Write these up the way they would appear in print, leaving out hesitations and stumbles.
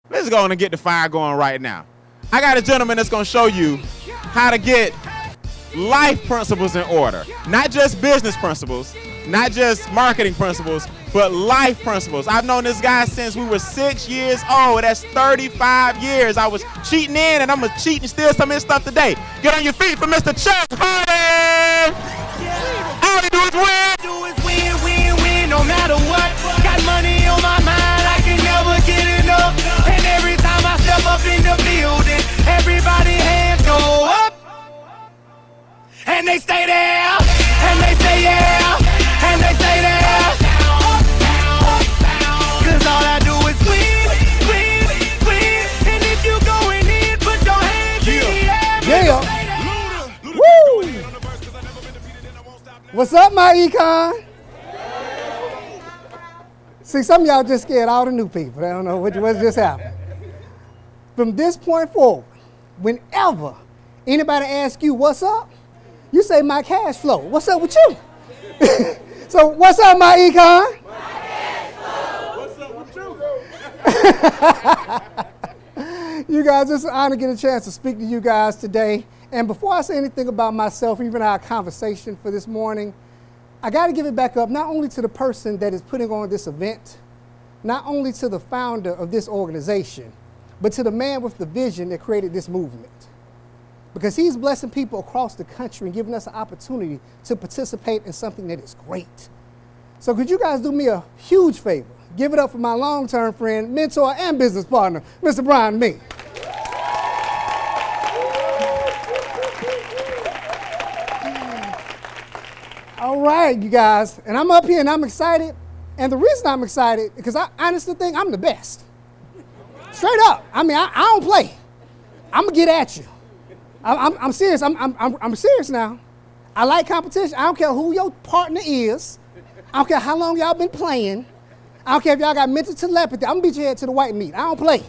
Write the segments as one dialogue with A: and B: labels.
A: Let's go on and get the fire going right now. I got a gentleman that's going to show you how to get life principles in order. Not just business principles, not just marketing principles, but life principles. I've known this guy since we were 6 years old. That's 35 years. I was cheating in, and I'm going to cheat and steal some of his stuff today. Get on your feet for Mr. Chuck Hardon. All he do is win.
B: No matter what, got money on my mind, I can never get enough. And every time I step up in the building, everybody hands go up. And they stay there, and they say yeah, and they stay there. Cause all I do is win. And if you going in, put your hands in the air.
C: Yeah. Woo! What's up, my econ? See, some of y'all just scared all the new people. They don't know what just happened. From this point forward, whenever anybody asks you what's up, you say my cash flow. What's up with you? So what's up, my econ?
B: My cash flow. What's up with you?
C: You guys, it's an honor to get a chance to speak to you guys today. And before I say anything about myself, even our conversation for this morning, I got to give it back up not only to the person that is putting on this event, not only to the founder of this organization, but to the man with the vision that created this movement. Because he's blessing people across the country and giving us an opportunity to participate in something that is great. So could you guys do me a huge favor? Give it up for my long-term friend, mentor, and business partner, Mr. Brian Mee. All right, you guys, and I'm up here and I'm excited. And the reason I'm excited, because I honestly think I'm the best. Straight up. I mean, I don't play. I'm gonna get at you. I'm serious. I'm serious now. I like competition. I don't care who your partner is. I don't care how long y'all been playing. I don't care if y'all got mental telepathy. I'm gonna beat your head to the white meat. I don't play.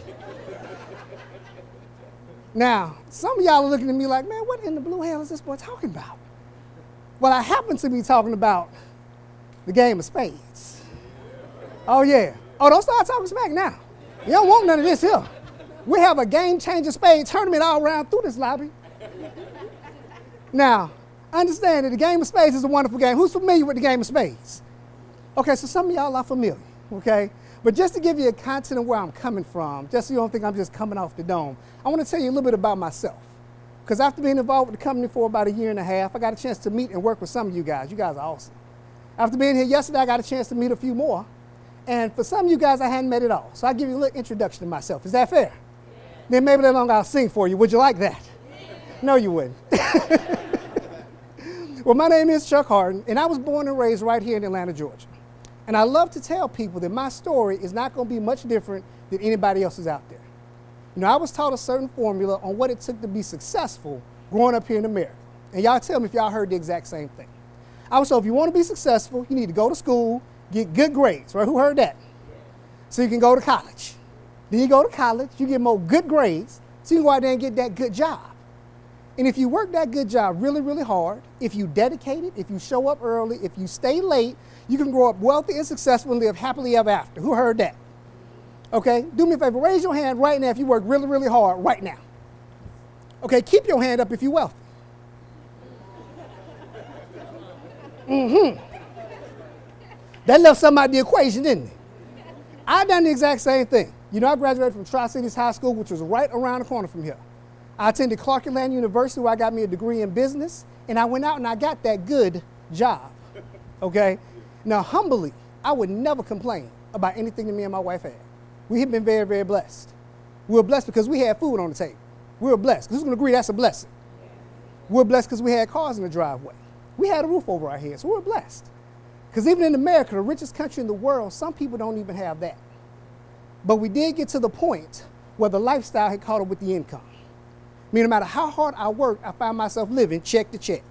C: Now, some of y'all are looking at me like, man, what in the blue hell is this boy talking about? Well, I happen to be talking about the Game of Spades. Oh, yeah. Oh, don't start talking smack now. You don't want none of this here. We have a game-changing spade tournament all around through this lobby. Now, understand that the Game of Spades is a wonderful game. Who's familiar with the Game of Spades? Okay, so some of y'all are familiar, okay? But just to give you a content of where I'm coming from, just so you don't think I'm just coming off the dome, I want to tell you a little bit about myself. Because after being involved with the company for about a year and a half, I got a chance to meet and work with some of you guys. You guys are awesome. After being here yesterday, I got a chance to meet a few more. And for some of you guys, I hadn't met at all. So I'll give you a little introduction to myself. Is that fair? Yeah. Then maybe later on I'll sing for you. Would you like that? Yeah. No, you wouldn't. Well, my name is Chuck Hardon, and I was born and raised right here in Atlanta, Georgia. And I love to tell people that my story is not going to be much different than anybody else's out there. You know, I was taught a certain formula on what it took to be successful growing up here in America. And y'all tell me if y'all heard the exact same thing. I was told if you want to be successful, you need to go to school, get good grades, right? Who heard that? So you can go to college. Then you go to college, you get more good grades, so you can go out there and get that good job. And if you work that good job really, really hard, if you dedicate it, if you show up early, if you stay late, you can grow up wealthy and successful and live happily ever after. Who heard that? Okay, do me a favor, raise your hand right now if you work really, really hard right now. Okay, keep your hand up if you're wealthy. That left something out of the equation, didn't it? I done the exact same thing. You know, I graduated from Tri-Cities High School, which was right around the corner from here. I attended Clark Atlanta University, where I got me a degree in business, and I went out and I got that good job, okay? Now, humbly, I would never complain about anything that me and my wife had. We have been very, very blessed. We were blessed because we had food on the table. We were blessed, because who's going to agree that's a blessing? We're blessed because we had cars in the driveway. We had a roof over our heads, so we're blessed. Because even in America, the richest country in the world, some people don't even have that. But we did get to the point where the lifestyle had caught up with the income. I mean, no matter how hard I worked, I found myself living check to check.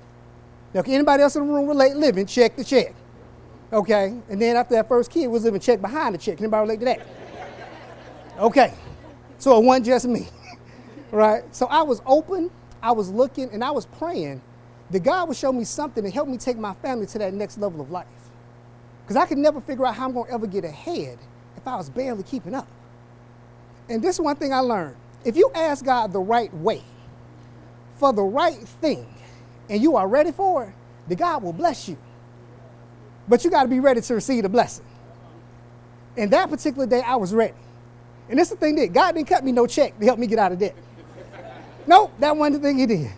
C: Now, can anybody else in the room relate living check to check? Okay, and then after that first kid was living check behind the check. Can anybody relate to that? Okay, so it wasn't just me, right? So I was open, I was looking, and I was praying that God would show me something to help me take my family to that next level of life. Because I could never figure out how I'm going to ever get ahead if I was barely keeping up. And this is one thing I learned. If you ask God the right way for the right thing and you are ready for it, then God will bless you. But you got to be ready to receive the blessing. And that particular day, I was ready. And this is the thing that God didn't cut me no check to help me get out of debt. Nope, that wasn't the thing he did.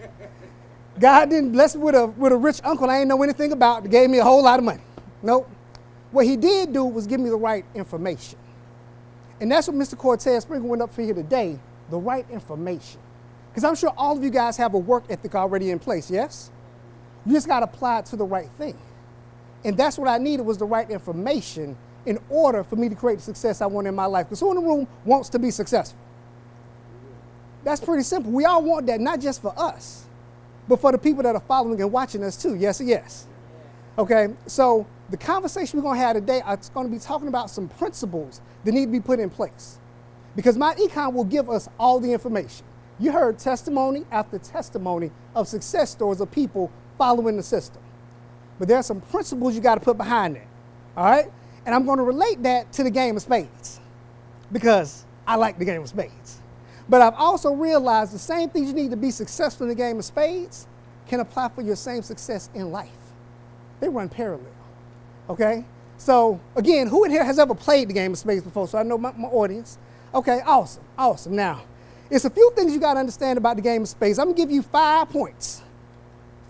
C: God didn't bless me with a rich uncle I didn't know anything about that gave me a whole lot of money. Nope. What he did do was give me the right information. And that's what Mr. Cortez Springer went up for here today, the right information. Because I'm sure all of you guys have a work ethic already in place, yes? You just got to apply it to the right thing. And that's what I needed was the right information in order for me to create the success I want in my life. Because who in the room wants to be successful? That's pretty simple. We all want that, not just for us, but for the people that are following and watching us too. Yes or yes? Okay, so the conversation we're going to have today is going to be talking about some principles that need to be put in place. Because my econ will give us all the information. You heard testimony after testimony of success stories of people following the system. But there are some principles you got to put behind that. All right? And I'm going to relate that to the game of spades because I like the game of spades. But I've also realized the same things you need to be successful in the game of spades can apply for your same success in life. They run parallel. Okay? So, again, who in here has ever played the game of spades before? So I know my audience. Okay, awesome, awesome. Now, it's a few things you got to understand about the game of spades. I'm going to give you 5 points.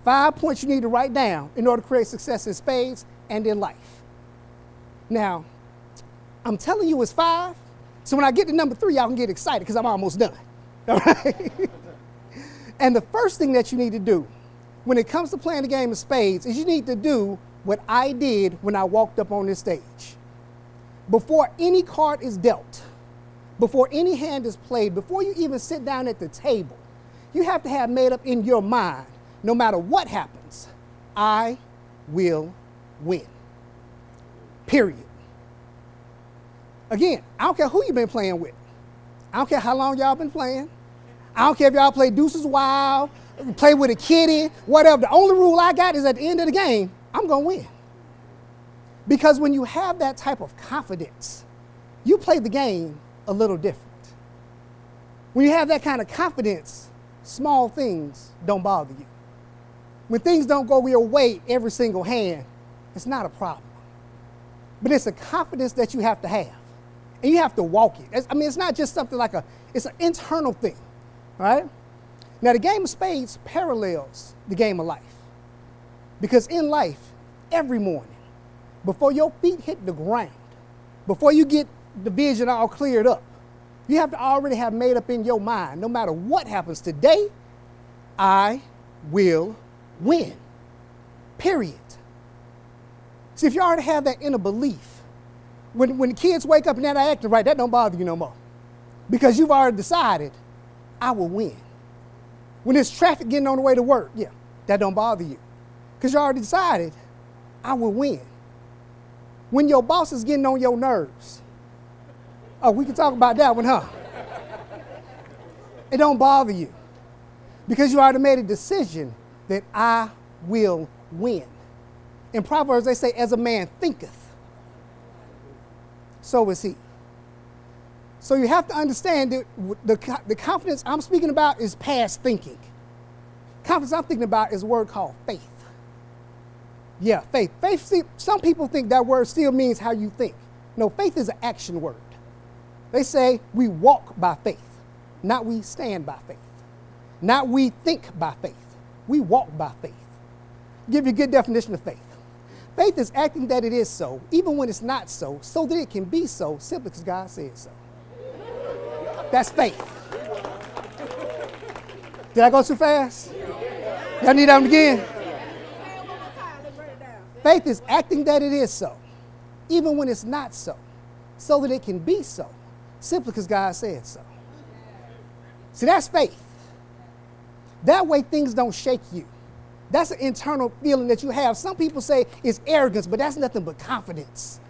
C: 5 points you need to write down in order to create success in spades and in life. Now, I'm telling you it's 5, so when I get to number 3, y'all can get excited because I'm almost done. All right? And the first thing that you need to do when it comes to playing the game of spades is you need to do what I did when I walked up on this stage. Before any card is dealt, before any hand is played, before you even sit down at the table, you have to have made up in your mind, no matter what happens, I will win. Period. Again, I don't care who you've been playing with. I don't care how long y'all been playing. I don't care if y'all play deuces wild, play with a kitty, whatever. The only rule I got is at the end of the game, I'm going to win. Because when you have that type of confidence, you play the game a little different. When you have that kind of confidence, small things don't bother you. When things don't go your way every single hand, it's not a problem. But it's a confidence that you have to have. And you have to walk it. It's not just something like it's an internal thing, right? Now, the game of spades parallels the game of life. Because in life, every morning, before your feet hit the ground, before you get the vision all cleared up, you have to already have made up in your mind, no matter what happens today, I will win. Period. See, if you already have that inner belief, when the kids wake up and they're not acting right, that don't bother you no more. Because you've already decided, I will win. When there's traffic getting on the way to work, yeah, that don't bother you. Because you already decided, I will win. When your boss is getting on your nerves, oh, we can talk about that one, huh? It don't bother you. Because you already made a decision that I will win. In Proverbs, they say, as a man thinketh, so is he. So you have to understand that the confidence I'm speaking about is past thinking. Confidence I'm thinking about is a word called faith. Yeah, faith. Faith, see, some people think that word still means how you think. No, faith is an action word. They say we walk by faith, not we stand by faith. Not we think by faith. We walk by faith. I'll give you a good definition of faith. Faith is acting that it is so, even when it's not so, so that it can be so, simply because God said so. That's faith. Did I go too fast? Y'all need that one again? Faith is acting that it is so, even when it's not so, so that it can be so, simply because God said so. See, that's faith. That way things don't shake you. That's an internal feeling that you have. Some people say it's arrogance, but that's nothing but confidence.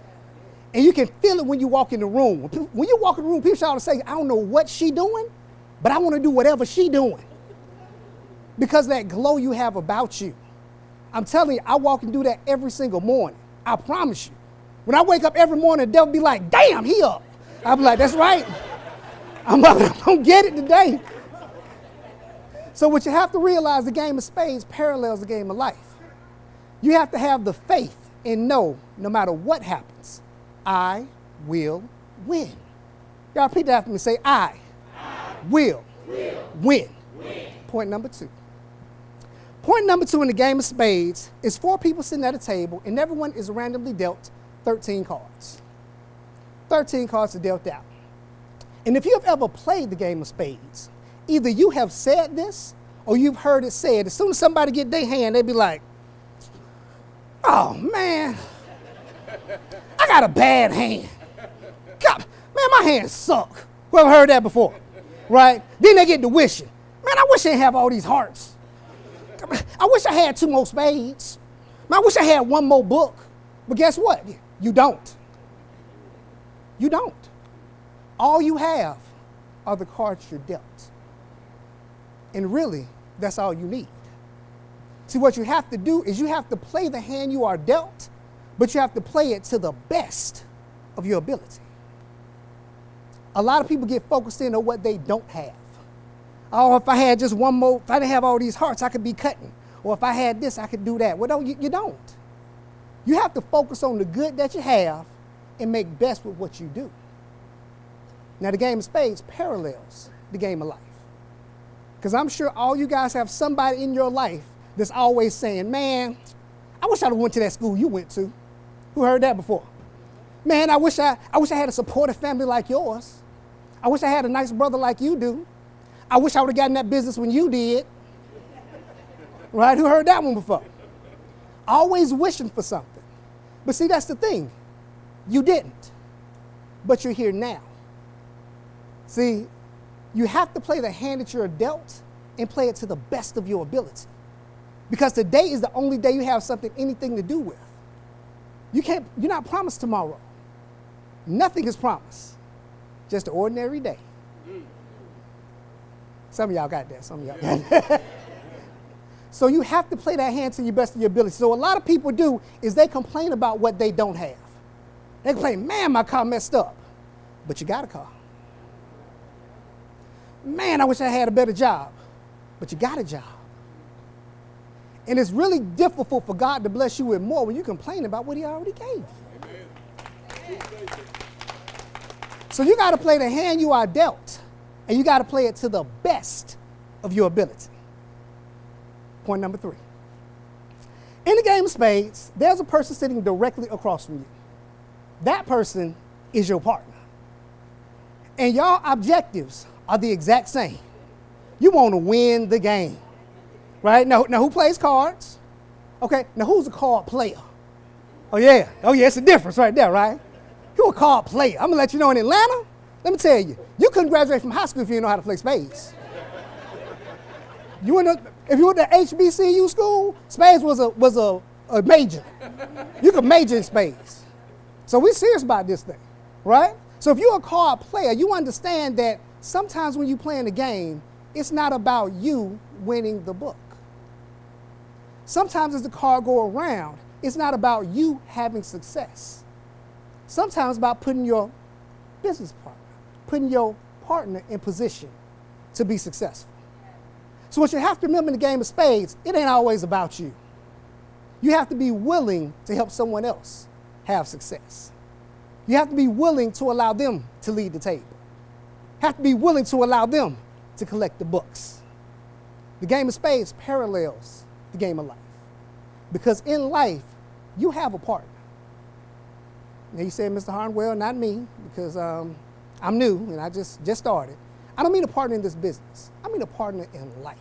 C: And you can feel it when you walk in the room. When you walk in the room, people shout to say, I don't know what she doing, but I want to do whatever she doing. Because that glow you have about you. I'm telling you, I walk and do that every single morning. I promise you. When I wake up every morning, the devil be like, damn, he up. I'll be like, that's right. I'm gonna get it today. So what you have to realize, the game of spades parallels the game of life. You have to have the faith and know, no matter what happens, I will win. Y'all repeat that after me. Say, I will win. Point number 2. Point number 2 in the game of spades is 4 people sitting at a table, and everyone is randomly dealt 13 cards. 13 cards are dealt out. And if you have ever played the game of spades, either you have said this or you've heard it said. As soon as somebody get their hand, they be like, oh, man, I got a bad hand. God, man, my hands suck. Whoever heard that before, right? Then they get to wishing. Man, I wish I didn't have all these hearts. I wish I had 2 more spades. Man, I wish I had 1 more book. But guess what? You don't. You don't. All you have are the cards you're dealt. And really, that's all you need. See, what you have to do is you have to play the hand you are dealt, but you have to play it to the best of your ability. A lot of people get focused in on what they don't have. Oh, if I had just 1 more, if I didn't have all these hearts, I could be cutting. Or if I had this, I could do that. Well, no, you don't. You have to focus on the good that you have and make best with what you do. Now, the game of spades parallels the game of life. Because I'm sure all you guys have somebody in your life that's always saying, man, I wish I would have went to that school you went to. Who heard that before? Man, I wish I had a supportive family like yours. I wish I had a nice brother like you do. I wish I would have gotten that business when you did. Right? Who heard that one before? Always wishing for something. But see, that's the thing. You didn't. But you're here now. See, you have to play the hand that you're dealt and play it to the best of your ability. Because today is the only day you have anything to do with. You're not promised tomorrow. Nothing is promised. Just an ordinary day. Some of y'all got that. Some of y'all got that. So you have to play that hand to your best of your ability. So a lot of people do is they complain about what they don't have. They complain, man, my car messed up. But you got a car. Man, I wish I had a better job. But you got a job. And it's really difficult for God to bless you with more when you complain about what he already gave you. Amen. So you got to play the hand you are dealt, and you got to play it to the best of your ability. Point number 3. In the game of spades, there's a person sitting directly across from you. That person is your partner. And y'all objectives are the exact same. You want to win the game. Right? Now who plays cards? Okay, now who's a card player? Oh yeah, it's a difference right there, right? You're a card player. I'm gonna let you know in Atlanta, let me tell you, you couldn't graduate from high school if you didn't know how to play spades. If you went to HBCU school, spades was a major. You could major in spades. So we're serious about this thing, right? So if you're a card player, you understand that sometimes when you play in a game, it's not about you winning the book. Sometimes as the card go around, it's not about you having success. Sometimes it's about putting your business partner, putting your partner in position to be successful. So what you have to remember in the game of spades, it ain't always about you. You have to be willing to help someone else have success. You have to be willing to allow them to lead the table. You have to be willing to allow them to collect the books. The game of spades parallels the game of life. Because in life, you have a partner. Now you say, Mr. Hardon, well, not me, because I'm new and I just started. I don't mean a partner in this business. I mean a partner in life.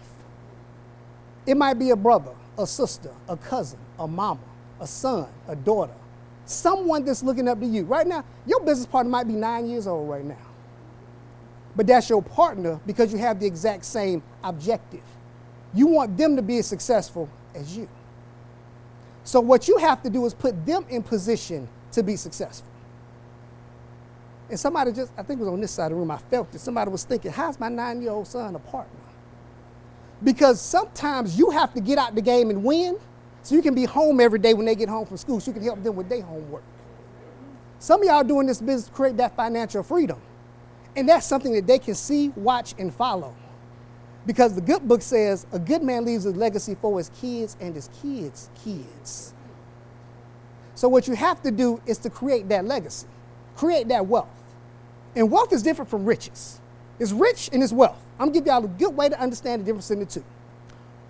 C: It might be a brother, a sister, a cousin, a mama, a son, a daughter, someone that's looking up to you. Right now, your business partner might be 9 years old right now. But that's your partner because you have the exact same objective. You want them to be as successful as you. So what you have to do is put them in position to be successful. And somebody I think it was on this side of the room, I felt it. Somebody was thinking, how's my 9-year-old son a partner? Because sometimes you have to get out the game and win so you can be home every day when they get home from school so you can help them with their homework. Some of y'all doing this business to create that financial freedom. And that's something that they can see, watch, and follow. Because the good book says a good man leaves a legacy for his kids and his kids' kids. So what you have to do is to create that legacy, create that wealth. And wealth is different from riches. It's rich and it's wealth. I'm gonna give y'all a good way to understand the difference in the two.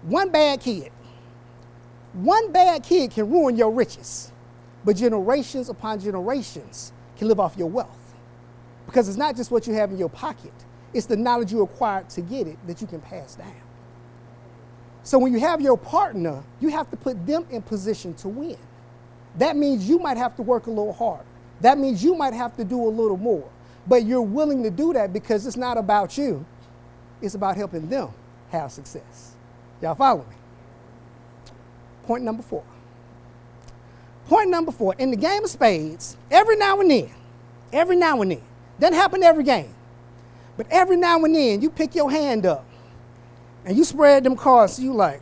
C: One bad kid can ruin your riches, but generations upon generations can live off your wealth. Because it's not just what you have in your pocket, it's the knowledge you acquired to get it that you can pass down. So when you have your partner, you have to put them in position to win. That means you might have to work a little harder. That means you might have to do a little more. But you're willing to do that because it's not about you. It's about helping them have success. Y'all follow me? Point number 4. Point number 4, in the game of spades, every now and then, doesn't happen every game, but every now and then you pick your hand up and you spread them cards, so you like,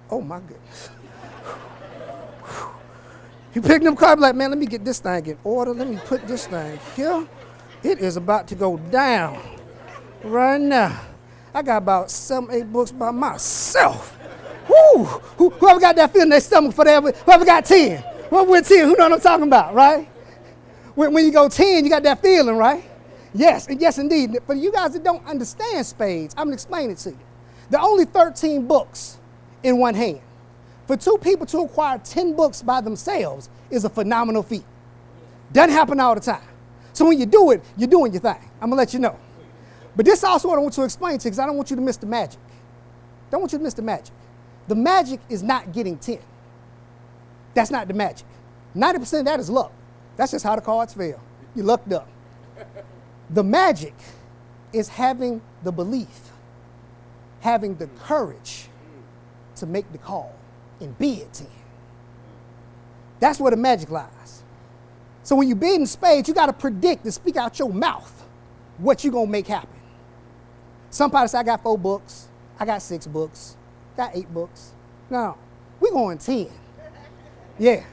C: oh my goodness. You pick them cards like, man, let me get this thing in order. Let me put this thing here. It is about to go down right now. I got about 7, 8 books by myself. Woo! Whoever got that feeling in their stomach for that, whoever got 10. Whoever went 10, who know what I'm talking about, right? When you go 10, you got that feeling, right? Yes, and yes indeed. For you guys that don't understand spades, I'm gonna explain it to you. There are only 13 books in one hand. For 2 people to acquire 10 books by themselves is a phenomenal feat. Doesn't happen all the time. So when you do it, you're doing your thing. I'm gonna let you know. But this also what I want to explain to you because I don't want you to miss the magic. Don't want you to miss the magic. The magic is not getting 10. That's not the magic. 90% of that is luck. That's just how the cards fell. You lucked up. The magic is having the belief, having the courage to make the call and be at 10. That's where the magic lies. So when you bid in spades, you got to predict and speak out your mouth what you're going to make happen. Somebody say, I got 4 books, I got 6 books, got 8 books. No, we're going 10. Yeah,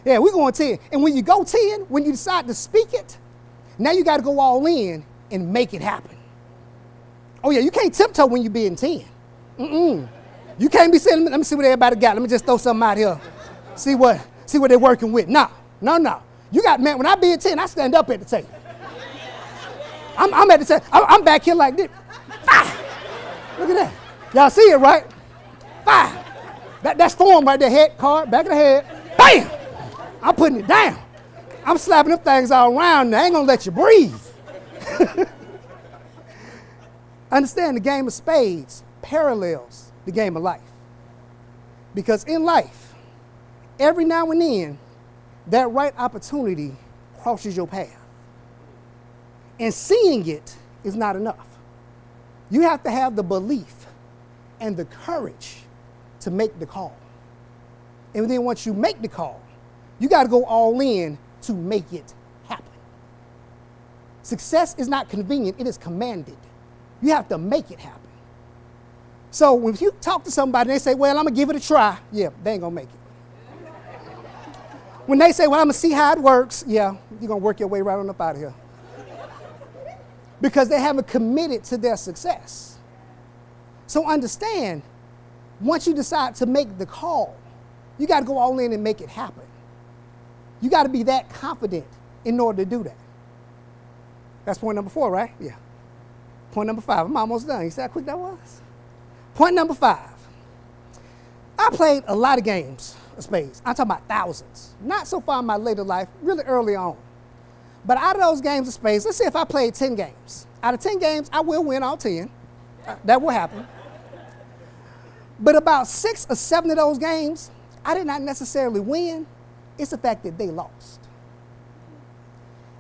C: we're going 10. And when you go 10, when you decide to speak it, now you got to go all in and make it happen. Oh yeah, you can't tiptoe when you bid in 10. You can't be saying, let me see what everybody got. Let me just throw something out here. See what they're working with. No. You got, man, when I bid 10, I stand up at the table. I'm at the table. I'm back here like this. 5. Look at that. Y'all see it, right? 5. That's form right there. Head card, back of the head. Bam! I'm putting it down. I'm slapping them things all around. I ain't gonna let you breathe. Understand, the game of spades parallels the game of life. Because in life, every now and then, that right opportunity crosses your path. And seeing it is not enough. You have to have the belief and the courage to make the call. And then once you make the call, you got to go all in to make it happen. Success is not convenient, it is commanded. You have to make it happen. So when you talk to somebody and they say, well, I'm going to give it a try, yeah, they ain't going to make it. When they say, well, I'm going to see how it works, yeah, you're going to work your way right on up out of here. Because they haven't committed to their success. So understand, once you decide to make the call, you got to go all in and make it happen. You got to be that confident in order to do that. That's point number 4, right? Yeah. Point number 5. I'm almost done. You see how quick that was? Point number 5. I played a lot of games of spades. I'm talking about thousands. Not so far in my later life, really early on. But out of those games of spades, let's say if I played 10 games. Out of 10 games, I will win all 10. That will happen. But about 6 or 7 of those games, I did not necessarily win. It's the fact that they lost.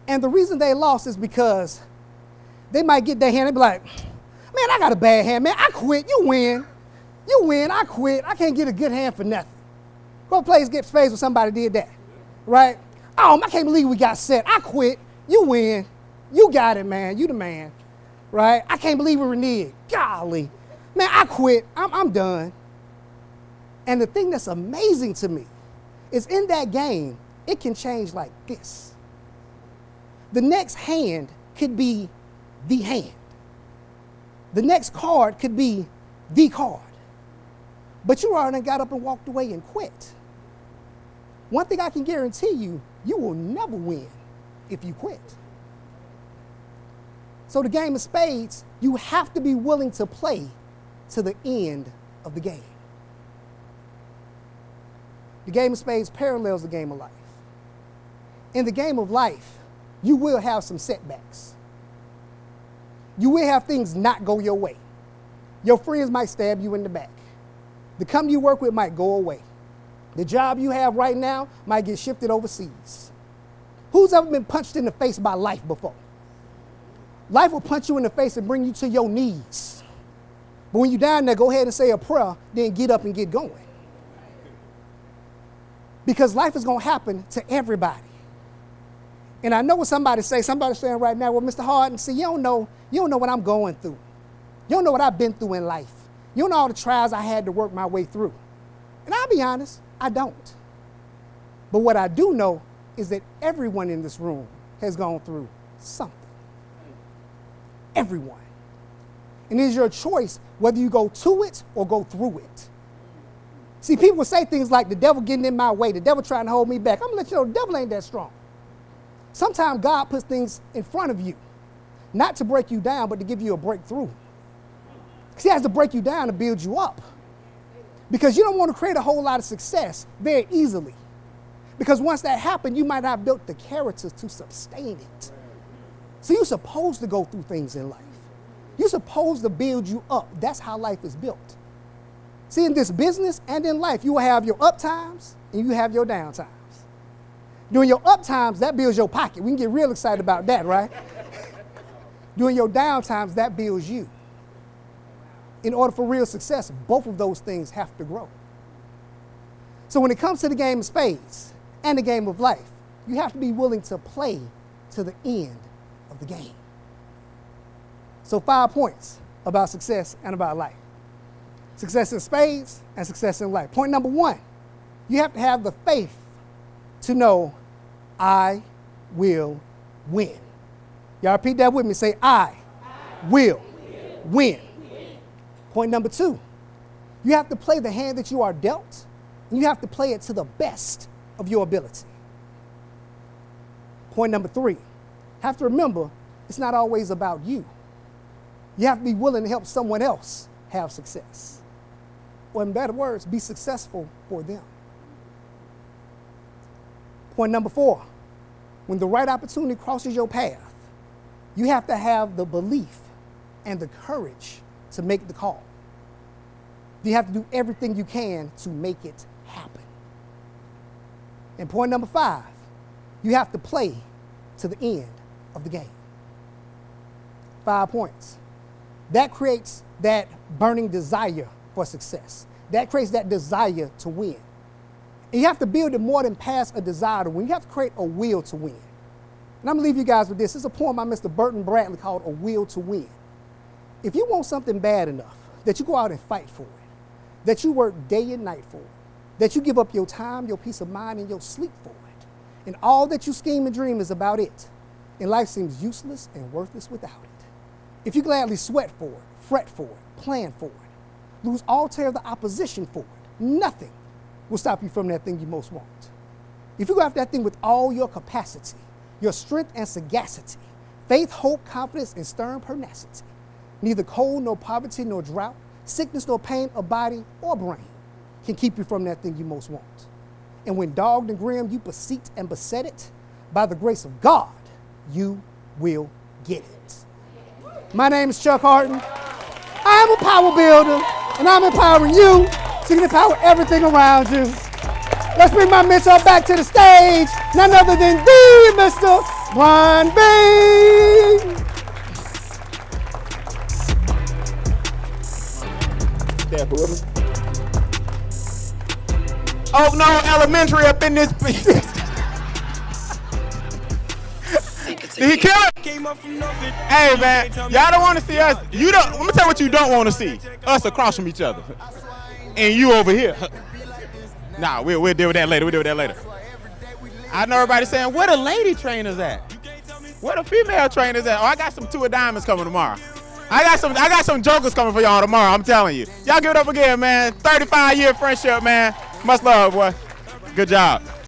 C: And the reason they lost is because they might get their hand and be like, man, I got a bad hand, man. I quit. You win. You win. I quit. I can't get a good hand for nothing. Who plays get spades when somebody did that? Right? Oh, I can't believe we got set. I quit. You win. You got it, man. You the man. Right? I can't believe we reneged. Golly. Man, I quit. I'm done. And the thing that's amazing to me is in that game, it can change like this. The next hand could be the hand. The next card could be the card. But you already got up and walked away and quit. One thing I can guarantee you, you will never win if you quit. So the game of spades, you have to be willing to play to the end of the game. The game of spades parallels the game of life. In the game of life, you will have some setbacks. You will have things not go your way. Your friends might stab you in the back. The company you work with might go away. The job you have right now might get shifted overseas. Who's ever been punched in the face by life before? Life will punch you in the face and bring you to your knees. But when you're down there, go ahead and say a prayer, then get up and get going. Because life is going to happen to everybody. And I know what somebody's saying right now, well, Mr. Hardon, see, you don't know what I'm going through. You don't know what I've been through in life. You don't know all the trials I had to work my way through. And I'll be honest, I don't. But what I do know is that everyone in this room has gone through something. Everyone. And it is your choice whether you go to it or go through it. See, people say things like the devil getting in my way, the devil trying to hold me back. I'm going to let you know the devil ain't that strong. Sometimes God puts things in front of you, not to break you down, but to give you a breakthrough. Because he has to break you down to build you up. Because you don't want to create a whole lot of success very easily. Because once that happened, you might not have built the character to sustain it. So you're supposed to go through things in life. You're supposed to build you up. That's how life is built. See, in this business and in life, you will have your up times and you have your down times. During your up times, that builds your pocket. We can get real excited about that, right? During your down times, that builds you. In order for real success, both of those things have to grow. So when it comes to the game of spades and the game of life, you have to be willing to play to the end of the game. So 5 points about success and about life. Success in spades and success in life. Point number 1, you have to have the faith to know I will win. Y'all repeat that with me. Say, I will win. Point number 2, you have to play the hand that you are dealt, and you have to play it to the best of your ability. Point number 3, have to remember it's not always about you. You have to be willing to help someone else have success. Or in better words, be successful for them. Point number 4, when the right opportunity crosses your path, you have to have the belief and the courage to make the call. You have to do everything you can to make it happen. And point number 5, you have to play to the end of the game. 5 points. That creates that burning desire for success. That creates that desire to win. And you have to build it more than past a desire to win. You have to create a will to win. And I'm going to leave you guys with this. It's a poem by Mr. Burton Bradley called A Will to Win. If you want something bad enough that you go out and fight for it, that you work day and night for it, that you give up your time, your peace of mind, and your sleep for it, and all that you scheme and dream is about it, and life seems useless and worthless without it. If you gladly sweat for it, fret for it, plan for it, lose all terror of the opposition for it, nothing will stop you from that thing you most want. If you go after that thing with all your capacity, your strength and sagacity, faith, hope, confidence, and stern pertinacity, neither cold nor poverty nor drought, sickness nor pain of body or brain can keep you from that thing you most want. And when dogged and grim you beseech and beset it, by the grace of God, you will get it. My name is Chuck Hardon. I am a power builder, and I'm empowering you so you can empower everything around you. Let's bring my mentor back to the stage, none other than the Mr. Ron B.
A: Oh no, elementary up in this piece. Did he kill it? Hey man, y'all don't want to see us. You don't. Let me tell you what you don't want to see. Us across from each other, and you over here. Nah, we'll deal with that later. I know everybody saying, where the lady trainers at? Where the female trainers at? Oh, I got some 2 of diamonds coming tomorrow. I got some jokers coming for y'all tomorrow, I'm telling you. Y'all give it up again, man. 35-year friendship, man. Much love, boy. Good job.